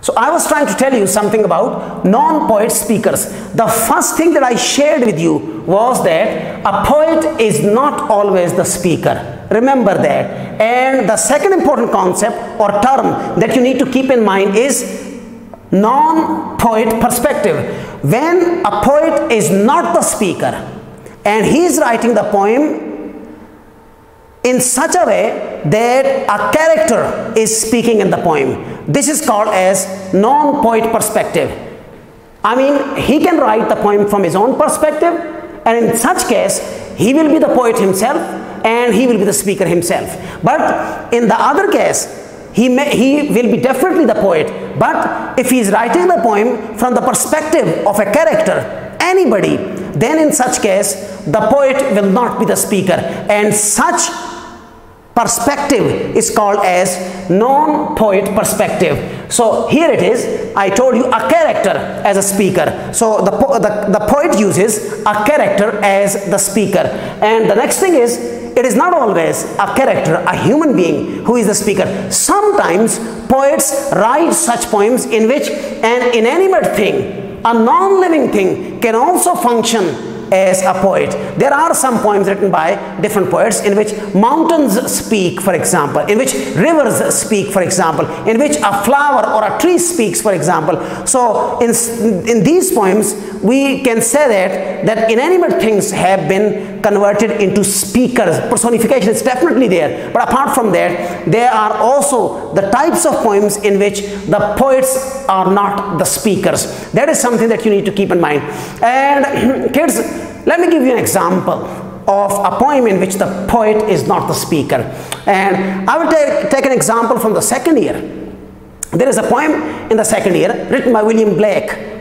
So I was trying to tell you something about non-poet speakers. The first thing that I shared with you was that a poet is not always the speaker. Remember that. And the second important concept or term that you need to keep in mind is non-poet perspective. When a poet is not the speaker and he is writing the poem in such a way that a character is speaking in the poem, this is called as non-poet perspective. I mean, he can write the poem from his own perspective, and in such case he will be the poet himself and he will be the speaker himself. But in the other case, he will be definitely the poet, but if he is writing the poem from the perspective of a character, anybody, then in such case the poet will not be the speaker, and such perspective is called as non-poet perspective. So here it is, I told you a character as a speaker. So the poet uses a character as the speaker. And the next thing is, it is not always a character, a human being who is the speaker. Sometimes poets write such poems in which an inanimate thing, a non-living thing, can also function as a poet. There are some poems written by different poets in which mountains speak, for example, in which rivers speak, for example, in which a flower or a tree speaks, for example. So in these poems we can say that inanimate things have been converted into speakers. Personification is definitely there, but apart from that, there are also the types of poems in which the poets are not the speakers. That is something that you need to keep in mind. And kids, let me give you an example of a poem in which the poet is not the speaker. And I will take an example from the second year. There is a poem in the second year written by William Blake,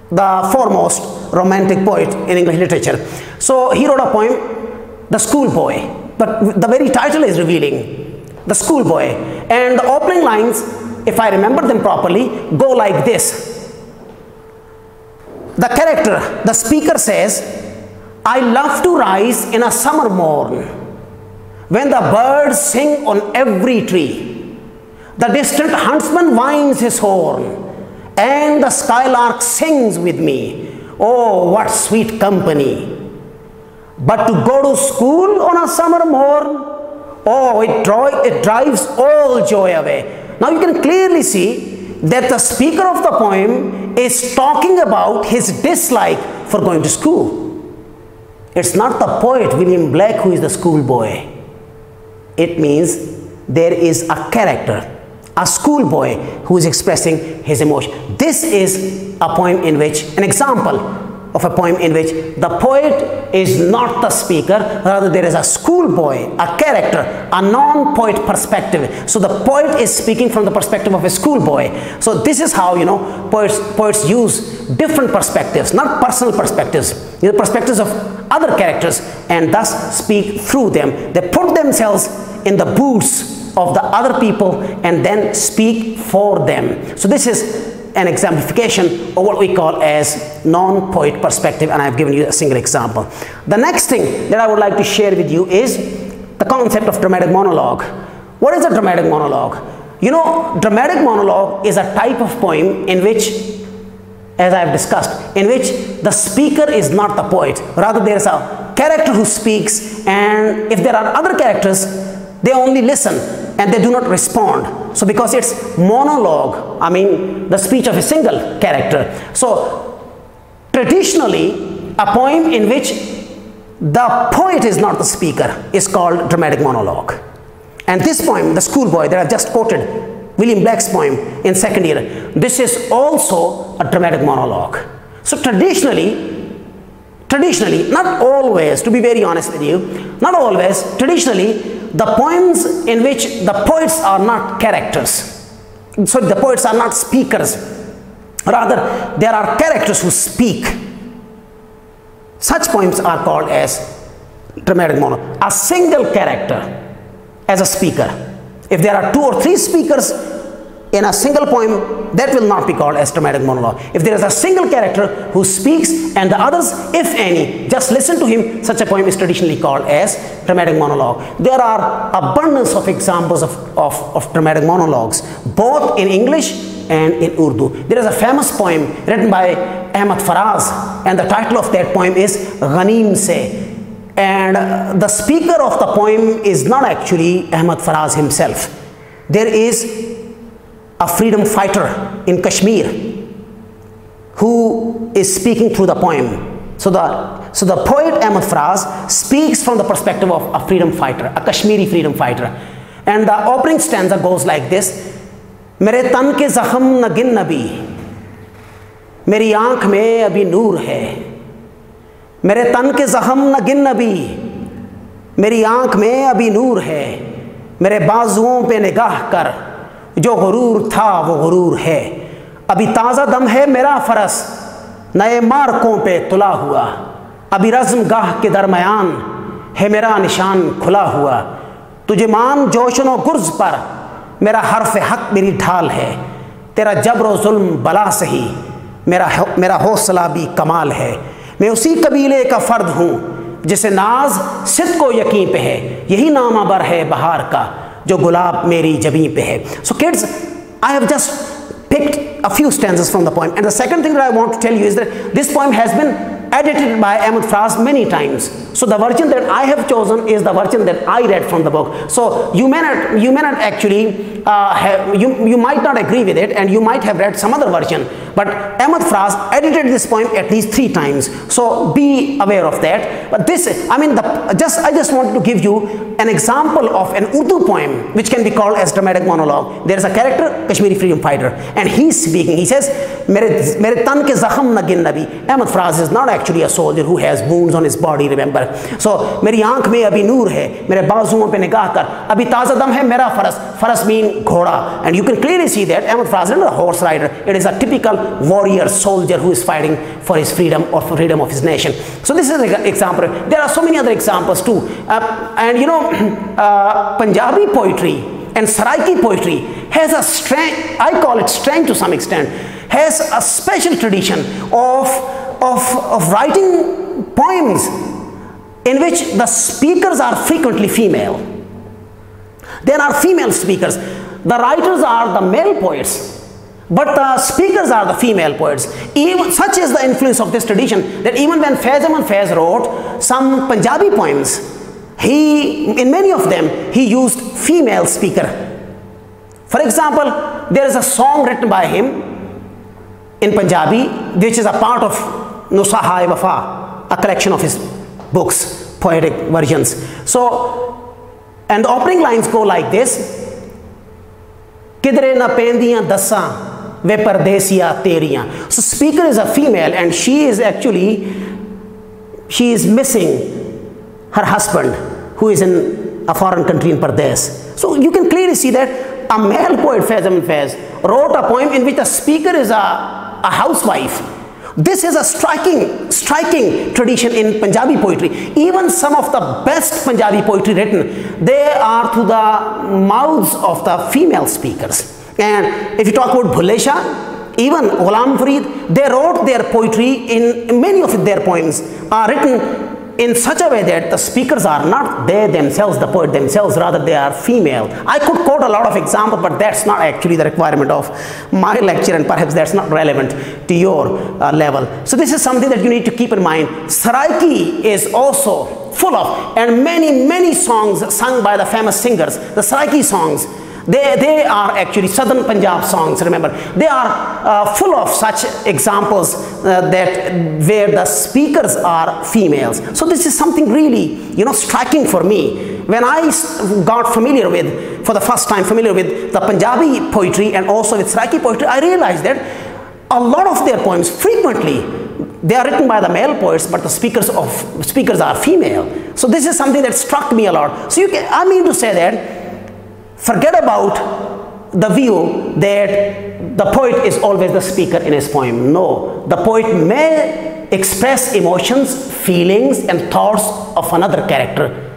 the foremost romantic poet in English literature. So he wrote a poem, The Schoolboy. But the very title is revealing, The Schoolboy. And the opening lines, if I remember them properly, go like this. The character, the speaker says, I love to rise in a summer morn, when the birds sing on every tree, the distant huntsman winds his horn, and the skylark sings with me. Oh, what sweet company! But to go to school on a summer morn, oh, it drives all joy away. Now you can clearly see that the speaker of the poem is talking about his dislike for going to school. It's not the poet William Blake who is the schoolboy. It means there is a character, a schoolboy who is expressing his emotion. This is a poem in which, an example of a poem in which the poet is not the speaker, rather there is a schoolboy, a character, a non-poet perspective. So the poet is speaking from the perspective of a schoolboy. So this is how, poets use different perspectives, not personal perspectives, perspectives of other characters, and thus speak through them. They put themselves in the boots of the other people and then speak for them. So this is an exemplification of what we call as non-poet perspective, and I have given you a single example. The next thing that I would like to share with you is the concept of dramatic monologue. What is a dramatic monologue? Dramatic monologue is a type of poem in which, as I have discussed, in which the speaker is not the poet, rather there is a character who speaks, and if there are other characters, they only listen and they do not respond. So because it's monologue, I mean the speech of a single character. So traditionally, a poem in which the poet is not the speaker is called dramatic monologue. And this poem, The Schoolboy, that I just quoted, William Blake's poem in second year, this is also a dramatic monologue. So traditionally, not always, to be very honest with you, not always, traditionally, the poems in which the poets are not characters, so the poets are not speakers, rather there are characters who speak, such poems are called as dramatic monologue. A single character as a speaker. If there are 2 or 3 speakers in a single poem, that will not be called as dramatic monologue. If there is a single character who speaks and the others, if any, just listen to him, such a poem is traditionally called as dramatic monologue. There are abundance of examples of dramatic monologues, both in English and in Urdu. There is a famous poem written by Ahmad Faraz, and the title of that poem is Ghaneem Se. And the speaker of the poem is not actually Ahmad Faraz himself. There is a freedom fighter in Kashmir who is speaking through the poem. So the poet Ahmad Faraz speaks from the perspective of a freedom fighter, a Kashmiri freedom fighter. And the opening stanza goes like this: मेरे तन के ज़ख्म न गिन नबी, मेरी आँख में अभी नूर है. मेरे तन के ज़ख्म न गिन नबी, मेरी आँख में अभी नूर है. मेरे बाजुओं पे निगाह कर, जो गुरूर था वो गुरूर है. अभी ताज़ा दम है मेरा फ़रस, नए मार्कों पे तुला हुआ. अभी रज़्म गाह के दरमियान है मेरा निशान खुला हुआ. तुझे मान जोशनो गुर्ज पर, मेरा हर्फ हक मेरी ढाल है. तेरा जबर जुल्म बला सही, मेरा हौसला भी कमाल है. मैं उसी कबीले का फ़र्द हूँ जिसे नाज सिद्क़ को यकीन पे है. यही नामा बर है बहार का, जो गुलाब मेरी जबीं पे है. So kids, I have just picked a few stanzas from the poem, and the second thing that I want to tell you is that this poem has been edited by Ahmad Faraz many times. So the version that I have chosen is the version that I read from the book. So you may not actually you might not agree with it, and you might have read some other version, but Ahmad Faraz edited this poem at least 3 times. So be aware of that. But this, I mean, I just wanted to give you an example of an Urdu poem which can be called as dramatic monologue. There is a character, Kashmiri freedom fighter, and he's speaking. He says, "Mere tan ke zakham na gin nabi." Ahmad Faraz is not actually a soldier who has wounds on his body, remember. So, "Meri aankh mein abhi noor hai, mere bazuon pe nigah kar, abhi taza dam hai mera faras." Faras mean ghoda, and you can clearly see that Ahmad Faraz is not a horse rider. It is a typical warrior soldier who is fighting for his freedom or for freedom of his nation. So this is an example. There are so many other examples too, and you know, Punjabi poetry and Saraiki poetry has a strange, I call it strange to some extent, has a special tradition of writing poems in which the speakers are frequently female. There are female speakers. The writers are the male poets, but the speakers are the female poets. Even such is the influence of this tradition that even when Faiz Ahmad Faiz wrote some Punjabi poems, in many of them he used female speaker. For example, there is a song written by him in Punjabi which is a part of Nusaha-e-Wafa, a collection of his books, poetic versions. So, and the opening lines go like this: Kidre na pendiyan dasa ve pardesiya teriyan. So speaker is a female, and she is missing her husband who is in a foreign country in Pardes. So you can clearly see that a male poet, Faiz Ahmad Faiz, wrote a poem in which the speaker is a housewife. This is a striking tradition in Punjabi poetry. Even some of the best Punjabi poetry written, they are through the mouths of the female speakers. And if you talk about Bhulle Shah, even Ghulam Farid, they wrote their poetry in many of their poems are written in such a way that the speakers are not they themselves, the poet themselves, rather they are female. I could quote a lot of examples, but that's not actually the requirement of my lecture, and perhaps that's not relevant to your level. So this is something that you need to keep in mind. Saraiki is also full of, and many songs sung by the famous singers, the Saraiki songs, they are actually southern Punjab songs, remember. They are full of such examples where the speakers are females. So this is something really, striking for me. When I got for the first time familiar with the Punjabi poetry and also with Saraiki poetry, I realized that a lot of their poems, frequently, they are written by the male poets, but the speakers are female. So this is something that struck me a lot. So I mean to say that forget about the view that the poet is always the speaker in his poem. No, the poet may express emotions, feelings, and thoughts of another character.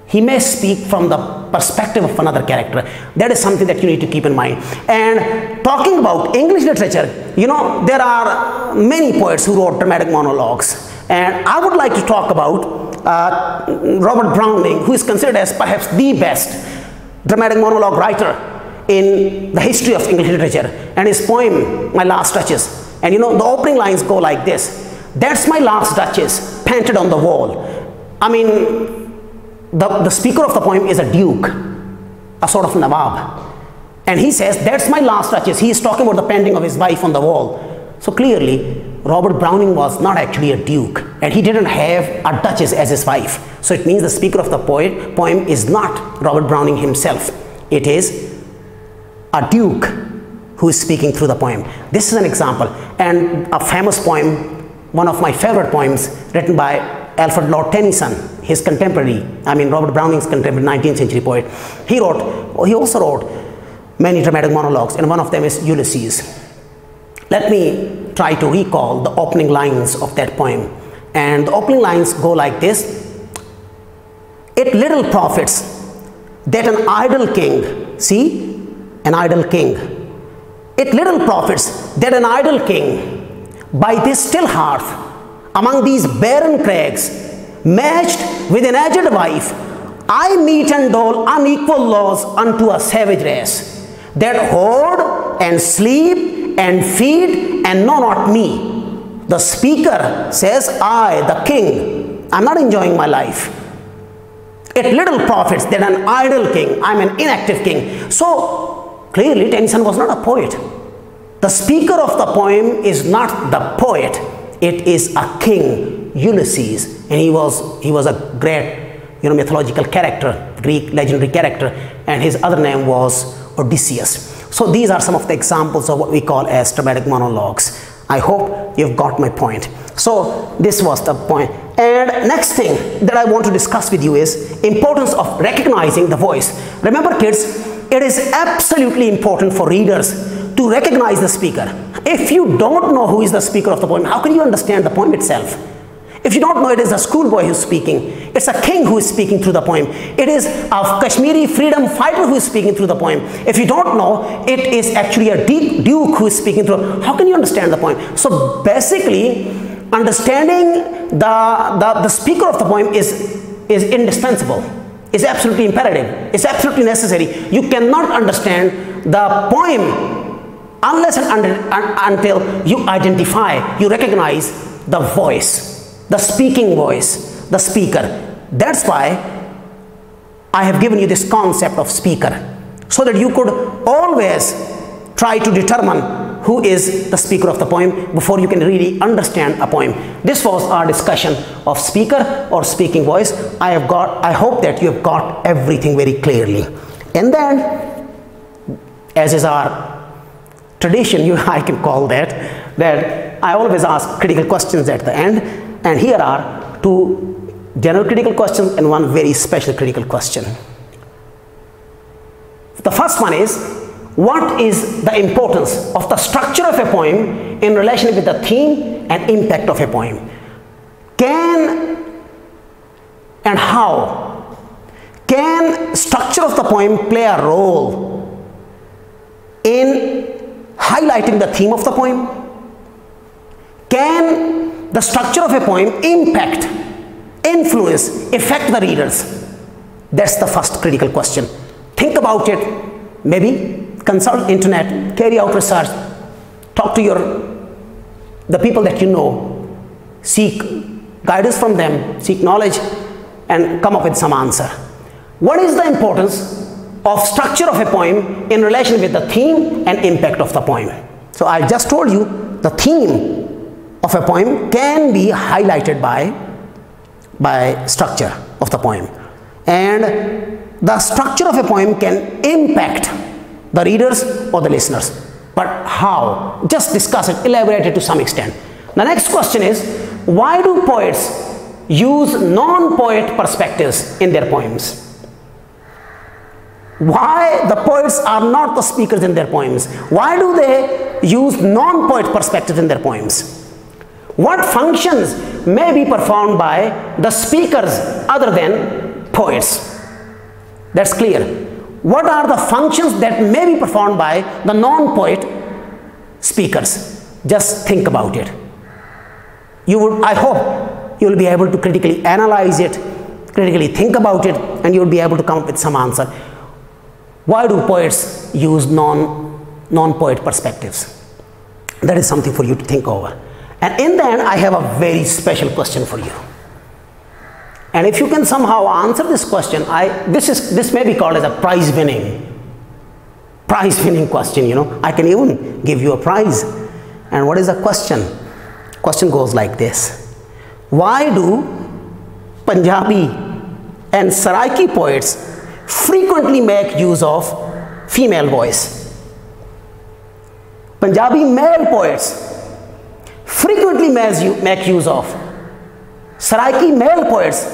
He may speak from the perspective of another character. That is something that you need to keep in mind. And talking about English literature, there are many poets who wrote dramatic monologues. And I would like to talk about Robert Browning, who is considered as perhaps the best dramatic monologue writer. in the history of English literature, and his poem, My Last Duchess. And you know, the opening lines go like this: "That's my last duchess, painted on the wall." I mean, the speaker of the poem is a duke, a sort of nawab. And he says, "That's my last duchess." He is talking about the painting of his wife on the wall. So clearly, Robert Browning was not actually a duke, and he didn't have a duchess as his wife. So it means the speaker of the poem is not Robert Browning himself. It is a duke who is speaking through the poem. This is an example. And a famous poem, one of my favorite poems, written by Alfred Lord Tennyson, his contemporary, I mean Robert Browning's contemporary 19th century poet. He also wrote many dramatic monologues, and one of them is Ulysses. Let me try to recall the opening lines of that poem. And the opening lines go like this: "It little profits that an idle king," see, an idle king. "It little profits that an idle king, by this still hearth, among these barren crags, matched with an aged wife, I meet and dole unequal laws unto a savage race, that hoard and sleep and feed and know not me." The speaker says, I, the king, I'm not enjoying my life. "It little profits that an idle king," I'm an inactive king. So clearly Tennyson was not a poet. The speaker of the poem is not the poet. It is a king, Ulysses, and he was a great, mythological character, Greek legendary character, and his other name was Odysseus. So these are some of the examples of what we call as dramatic monologues. I hope you've got my point. So this was the point. And next thing that I want to discuss with you is importance of recognizing the voice. Remember kids, it is absolutely important for readers to recognize the speaker. If you don't know who is the speaker of the poem, how can you understand the poem itself? If you don't know it is a schoolboy who is speaking, it's a king who is speaking through the poem, it is a Kashmiri freedom fighter who is speaking through the poem. If you don't know, it is actually a duke who is speaking through. How can you understand the poem? So basically, understanding the speaker of the poem is indispensable, is absolutely imperative, it's absolutely necessary. You cannot understand the poem unless and until you identify, you recognize the voice, the speaking voice, the speaker. That's why I have given you this concept of speaker, so that you could always try to determine who is the speaker of the poem before you can really understand a poem. This was our discussion of speaker or speaking voice. I hope that you have got everything very clearly. And then, as is our tradition, I can call that I always ask critical questions at the end, and here are two general critical questions and one very special critical question. The first one is, what is the importance of the structure of a poem in relation with the theme and impact of a poem? How can structure of the poem play a role in highlighting the theme of the poem? Can the structure of a poem impact, influence, affect the readers? That's the first critical question. Think about it. Maybe consult internet, carry out research, talk to the people that you know, seek guidance from them, seek knowledge, and come up with some answer. What is the importance of structure of a poem in relation with the theme and impact of the poem? So I just told you the theme of a poem can be highlighted by structure of the poem, and the structure of a poem can impact the readers or the listeners. But how? Just discuss it, elaborate it to some extent. The next question is, why do poets use non-poet perspectives in their poems? Why the poets are not the speakers in their poems? Why do they use non-poet perspectives in their poems? What functions may be performed by the speakers other than poets? That's clear. What are the functions that may be performed by the non-poet speakers? Just think about it. I hope you will be able to critically analyze it, critically think about it, and you will be able to come up with some answer. Why do poets use non-poet perspectives? That is something for you to think over. And in the end, I have a very special question for you. And if you can somehow answer this question, this may be called as a prize-winning question, you know. I can even give you a prize. And what is the question? Question goes like this. Why do Punjabi and Saraiki poets frequently make use of female voice? Punjabi male poets frequently make use of. Saraiki male poets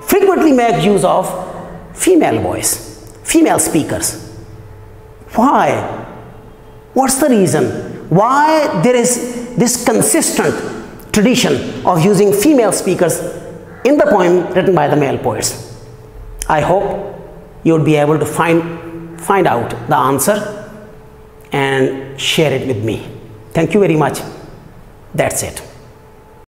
frequently make use of female voice, female speakers. Why? What's the reason? Why there is this consistent tradition of using female speakers in the poem written by the male poets? I hope you would be able to find out the answer and share it with me. Thank you very much. That's it.